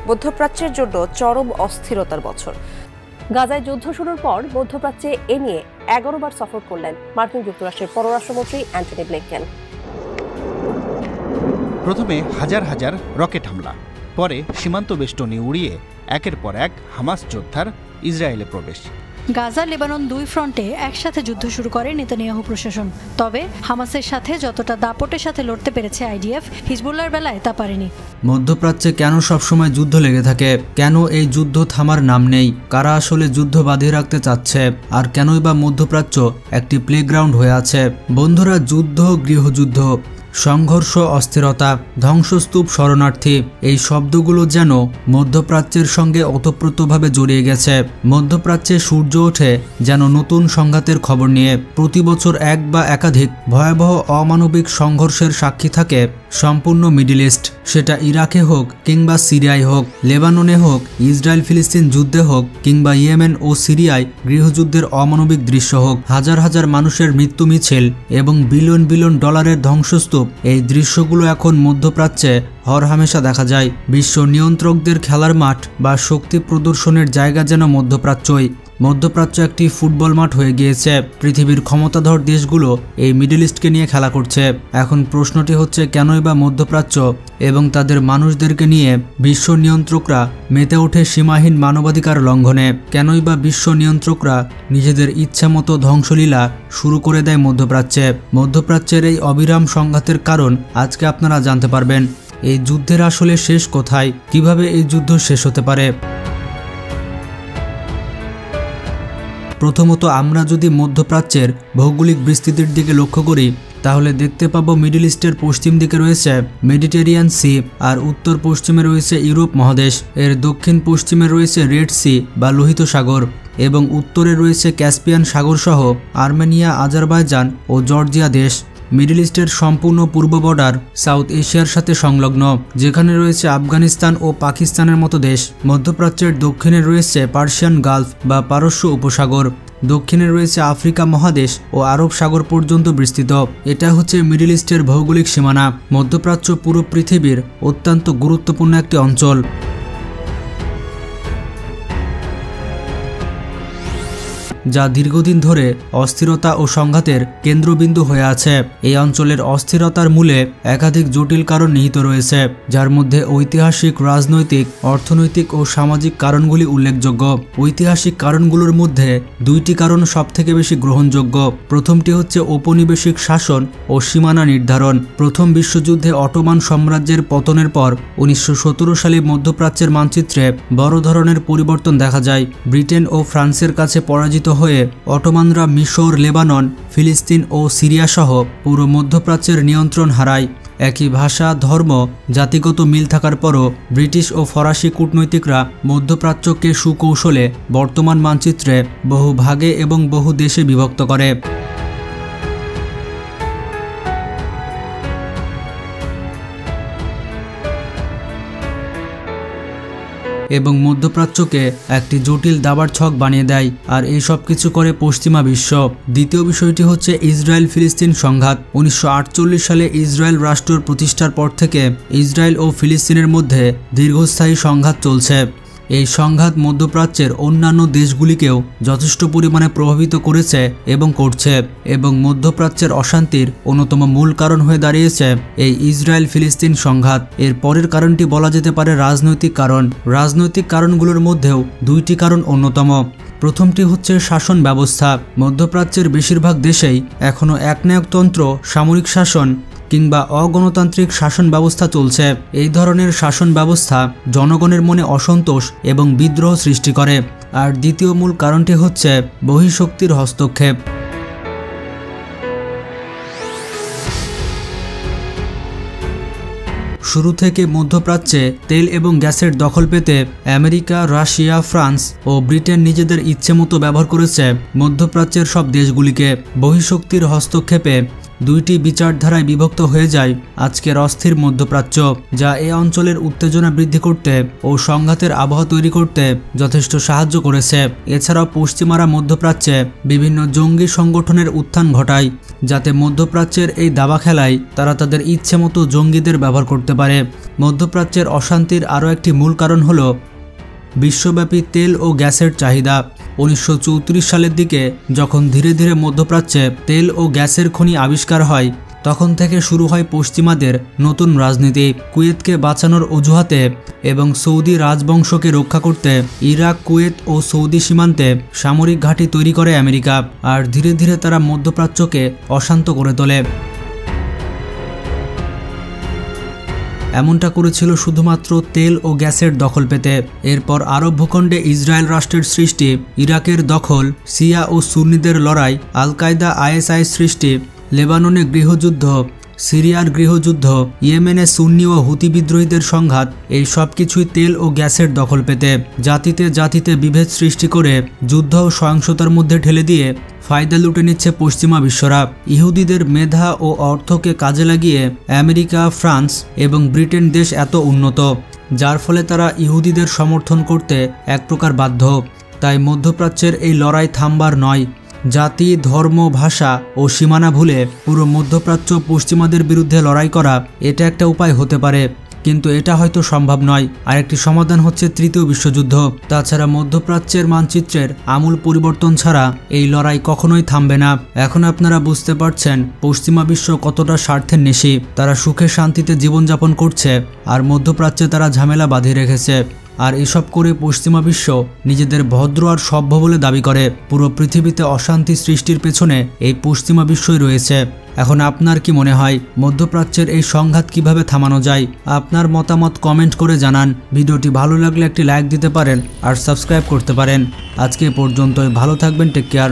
মধ্যপ্রাচ্যের জন্য চরম অস্থিরতার বছর। গাজায় যুদ্ধ শুরুর পর মধ্যপ্রাচ্যে এ নিয়ে 11 বার সফর করলেন মার্কিন যুক্তরাষ্ট্রের পররাষ্ট্রমন্ত্রী অ্যান্টনি ব্লিংকেন। প্রথমে হাজার হাজার রকেট হামলা, পরে সীমান্ত বেষ্টনী উড়িয়ে একের পর এক হামাস যোদ্ধার ইসরায়েলে প্রবেশ। গাজা লেবানন দুই ফ্রন্টে একসাথে যুদ্ধ শুরু করে নেতানিয়াহু প্রশাসন। তবে হামাসের সাথে যতটা দাপটের সাথে লড়তে পেরেছে আইডিএফ, হিজবুল্লাহর বেলায় তা পারেনি। মধ্যপ্রাচ্যে কেন সবসময় যুদ্ধ লেগে থাকে? কেন এই যুদ্ধ থামার নাম নেই? কারা আসলে যুদ্ধ বাঁধিয়ে রাখতে চাচ্ছে? আর কেনই বা মধ্যপ্রাচ্য একটি প্লেগ্রাউন্ড হয়ে আছে? বন্ধুরা, যুদ্ধ, গৃহযুদ্ধ, সংঘর্ষ, অস্থিরতা, ধ্বংসস্তূপ, শরণার্থী, এই শব্দগুলো যেন মধ্যপ্রাচ্যের সঙ্গে ওতপ্রোতভাবে জড়িয়ে গেছে। মধ্যপ্রাচ্যে সূর্য ওঠে যেন নতুন সংঘাতের খবর নিয়ে। প্রতি বছর এক বা একাধিক ভয়াবহ অমানবিক সংঘর্ষের সাক্ষী থাকে সম্পূর্ণ মিডল ইস্ট। সেটা ইরাকে হোক কিংবা সিরিয়ায় হোক, লেবাননে হোক, ইসরায়েল ফিলিস্তিন যুদ্ধে হোক কিংবা ইয়েমেন ও সিরিয়ায় গৃহযুদ্ধের অমানবিক দৃশ্য হোক, হাজার হাজার মানুষের মৃত্যু মিছিল এবং বিলিয়ন বিলিয়ন ডলারের ধ্বংসস্তূপ, এই দৃশ্যগুলো এখন মধ্যপ্রাচ্যে হরহামেশা দেখা যায়। বিশ্ব নিয়ন্ত্রকদের খেলার মাঠ বা শক্তি প্রদর্শনের জায়গা যেন মধ্যপ্রাচ্যই। মধ্যপ্রাচ্য একটি ফুটবল মাঠ হয়ে গিয়েছে। পৃথিবীর ক্ষমতাধর দেশগুলো এই মিডল ইস্টকে নিয়ে খেলা করছে। এখন প্রশ্নটি হচ্ছে, কেনই বা মধ্যপ্রাচ্য এবং তাদের মানুষদেরকে নিয়ে বিশ্ব নিয়ন্ত্রকরা মেতে ওঠে সীমাহীন মানবাধিকার লঙ্ঘনে? কেনই বা বিশ্ব নিয়ন্ত্রকরা নিজেদের ইচ্ছামতো ধ্বংসলীলা শুরু করে দেয় মধ্যপ্রাচ্যে? মধ্যপ্রাচ্যের এই অবিরাম সংঘাতের কারণ আজকে আপনারা জানতে পারবেন। এই যুদ্ধের আসলে শেষ কোথায়? কিভাবে এই যুদ্ধ শেষ হতে পারে? প্রথমত, আমরা যদি মধ্যপ্রাচ্যের ভৌগোলিক বিস্তৃতির দিকে লক্ষ্য করি তাহলে দেখতে পাবো মিডল ইস্টের পশ্চিম দিকে রয়েছে মেডিটেরিয়ান সি, আর উত্তর পশ্চিমে রয়েছে ইউরোপ মহাদেশ। এর দক্ষিণ পশ্চিমে রয়েছে রেড সি বা লোহিত সাগর, এবং উত্তরে রয়েছে ক্যাসপিয়ান সাগর সহ আর্মেনিয়া, আজারবাইজান ও জর্জিয়া দেশ। মিডল ইস্টের সম্পূর্ণ পূর্ব বর্ডার সাউথ এশিয়ার সাথে সংলগ্ন, যেখানে রয়েছে আফগানিস্তান ও পাকিস্তানের মতো দেশ। মধ্যপ্রাচ্যের দক্ষিণে রয়েছে পার্সিয়ান গালফ বা পারস্য উপসাগর। দক্ষিণে রয়েছে আফ্রিকা মহাদেশ ও আরব সাগর পর্যন্ত বিস্তৃত। এটা হচ্ছে মিডল ইস্টের ভৌগোলিক সীমানা। মধ্যপ্রাচ্য পুরো পৃথিবীর অত্যন্ত গুরুত্বপূর্ণ একটি অঞ্চল। যা দীর্ঘদিন ধরে অস্থিরতা ও সংঘাতের কেন্দ্রবিন্দু হয়ে আছে। এই অঞ্চলের অস্থিরতার মূলে একাধিক জটিল কারণ নিহিত রয়েছে, যার মধ্যে ঐতিহাসিক, রাজনৈতিক, অর্থনৈতিক ও সামাজিক কারণগুলি উল্লেখযোগ্য। ঐতিহাসিক কারণগুলোর মধ্যে দুইটি কারণ সবথেকে বেশি গ্রহণযোগ্য। প্রথমটি হচ্ছে ঔপনিবেশিক শাসন ও সীমানা নির্ধারণ। প্রথম বিশ্বযুদ্ধে অটোমান সাম্রাজ্যের পতনের পর 1917 সালে মধ্যপ্রাচ্যের মানচিত্রে বড় ধরনের পরিবর্তন দেখা যায়। ব্রিটেন ও ফ্রান্সের কাছে পরাজিত হয়ে অটোমানরা মিশর, লেবানন, ফিলিস্তিন ও সিরিয়া সহ পুরো মধ্যপ্রাচ্যের নিয়ন্ত্রণ হারায়। একই ভাষা, ধর্ম, জাতিগত মিল থাকার পরও ব্রিটিশ ও ফরাসি কূটনৈতিকরা মধ্যপ্রাচ্যকে সুকৌশলে বর্তমান মানচিত্রে বহু ভাগে এবং বহু দেশে বিভক্ত করে। এবং মধ্যপ্রাচ্যকে একটি জটিল দাবার ছক বানিয়ে দেয়। আর এই সব কিছু করে পশ্চিমা বিশ্ব। দ্বিতীয় বিষয়টি হচ্ছে ইসরায়েল ফিলিস্তিন সংঘাত। 1948 সালে ইসরায়েল রাষ্ট্র প্রতিষ্ঠার পর থেকে ইসরায়েল ও ফিলিস্তিনের মধ্যে দীর্ঘস্থায়ী সংঘাত চলছে। এই সংঘাত মধ্যপ্রাচ্যের অন্যান্য দেশগুলিকেও যথেষ্ট পরিমাণে প্রভাবিত করেছে এবং করছে, এবং মধ্যপ্রাচ্যের অশান্তির অন্যতম মূল কারণ হয়ে দাঁড়িয়েছে এই ইসরায়েল ফিলিস্তিন সংঘাত। এর পরের কারণটি বলা যেতে পারে রাজনৈতিক কারণ। রাজনৈতিক কারণগুলোর মধ্যেও দুইটি কারণ অন্যতম। প্রথমটি হচ্ছে শাসন ব্যবস্থা। মধ্যপ্রাচ্যের বেশিরভাগ দেশেই এখনও একনায়কতন্ত্র, সামরিক শাসন কিংবা অগণতান্ত্রিক শাসন ব্যবস্থা চলছে। এই ধরনের শাসন ব্যবস্থা জনগণের মনে অসন্তোষ এবং বিদ্রোহ সৃষ্টি করে। আর দ্বিতীয় মূল কারণটি হচ্ছে বহিঃশক্তির হস্তক্ষেপ। শুরু থেকে মধ্যপ্রাচ্যে তেল এবং গ্যাসের দখল পেতে আমেরিকা, রাশিয়া, ফ্রান্স ও ব্রিটেন নিজেদের ইচ্ছেমতো ব্যবহার করেছে মধ্যপ্রাচ্যের সব দেশগুলিকে। বহিঃশক্তির হস্তক্ষেপে দুইটি বিচারধারায় বিভক্ত হয়ে যায় আজকের অস্থির মধ্যপ্রাচ্য, যা এই অঞ্চলের উত্তেজনা বৃদ্ধি করতে ও সংঘাতের আবহাওয়া তৈরি করতে যথেষ্ট সাহায্য করেছে। এছাড়াও পশ্চিমারা মধ্যপ্রাচ্যে বিভিন্ন জঙ্গি সংগঠনের উত্থান ঘটায়, যাতে মধ্যপ্রাচ্যের এই দাবা খেলায় তারা তাদের ইচ্ছে মতো জঙ্গিদের ব্যবহার করতে পারে। মধ্যপ্রাচ্যের অশান্তির আরও একটি মূল কারণ হল বিশ্বব্যাপী তেল ও গ্যাসের চাহিদা। 1934 সালের দিকে যখন ধীরে ধীরে মধ্যপ্রাচ্যে তেল ও গ্যাসের খনি আবিষ্কার হয়, তখন থেকে শুরু হয় পশ্চিমাদের নতুন রাজনীতি। কুয়েতকে বাঁচানোর অজুহাতে এবং সৌদি রাজবংশকে রক্ষা করতে ইরাক, কুয়েত ও সৌদি সীমান্তে সামরিক ঘাঁটি তৈরি করে আমেরিকা, আর ধীরে ধীরে তারা মধ্যপ্রাচ্যকে অশান্ত করে তোলে। এমনটা করেছিল শুধুমাত্র তেল ও গ্যাসের দখল পেতে। এরপর আরব ভূখণ্ডে ইসরায়েল রাষ্ট্রের সৃষ্টি, ইরাকের দখল, শিয়া ও সুন্নিদের লড়াই, আল কায়দা ISIS সৃষ্টি, লেবাননে গৃহযুদ্ধ, সিরিয়ার গৃহযুদ্ধ, ইয়েমেনে সুন্নি ও হুতি বিদ্রোহীদের সংঘাত, এই সব কিছুই তেল ও গ্যাসের দখল পেতে জাতিতে জাতিতে বিভেদ সৃষ্টি করে যুদ্ধ ও সহিংসতার মধ্যে ঠেলে দিয়ে ফায়দা লুটে নিচ্ছে পশ্চিমা বিশ্বরা। ইহুদিদের মেধা ও অর্থকে কাজে লাগিয়ে আমেরিকা, ফ্রান্স এবং ব্রিটেন দেশ এত উন্নত, যার ফলে তারা ইহুদিদের সমর্থন করতে এক প্রকার বাধ্য। তাই মধ্যপ্রাচ্যের এই লড়াই থামবার নয়। জাতি, ধর্ম, ভাষা ও সীমানা ভুলে পুরো মধ্যপ্রাচ্য পশ্চিমাদের বিরুদ্ধে লড়াই করা, এটা একটা উপায় হতে পারে, কিন্তু এটা হয়তো সম্ভব নয়। আরেকটি সমাধান হচ্ছে তৃতীয় বিশ্বযুদ্ধ। তাছাড়া মধ্যপ্রাচ্যের মানচিত্রের আমূল পরিবর্তন ছাড়া এই লড়াই কখনোই থামবে না। এখন আপনারা বুঝতে পারছেন পশ্চিমা বিশ্ব কতটা স্বার্থের নেশি। তারা সুখে শান্তিতে জীবনযাপন করছে, আর মধ্যপ্রাচ্যে তারা ঝামেলা বাঁধিয়ে রেখেছে। আর এসব করে পশ্চিমা বিশ্ব নিজেদের ভদ্র আর সভ্য বলে দাবি করে। পুরো পৃথিবীতে অশান্তি সৃষ্টির পেছনে এই পশ্চিমা বিশ্বই রয়েছে। এখন আপনার কি মনে হয় মধ্যপ্রাচ্যের এই সংঘাত কিভাবে থামানো যায়? আপনার মতামত কমেন্ট করে জানান। ভিডিওটি ভালো লাগলে একটি লাইক দিতে পারেন আর সাবস্ক্রাইব করতে পারেন। আজকে পর্যন্তই, ভালো থাকবেন, টেক কেয়ার।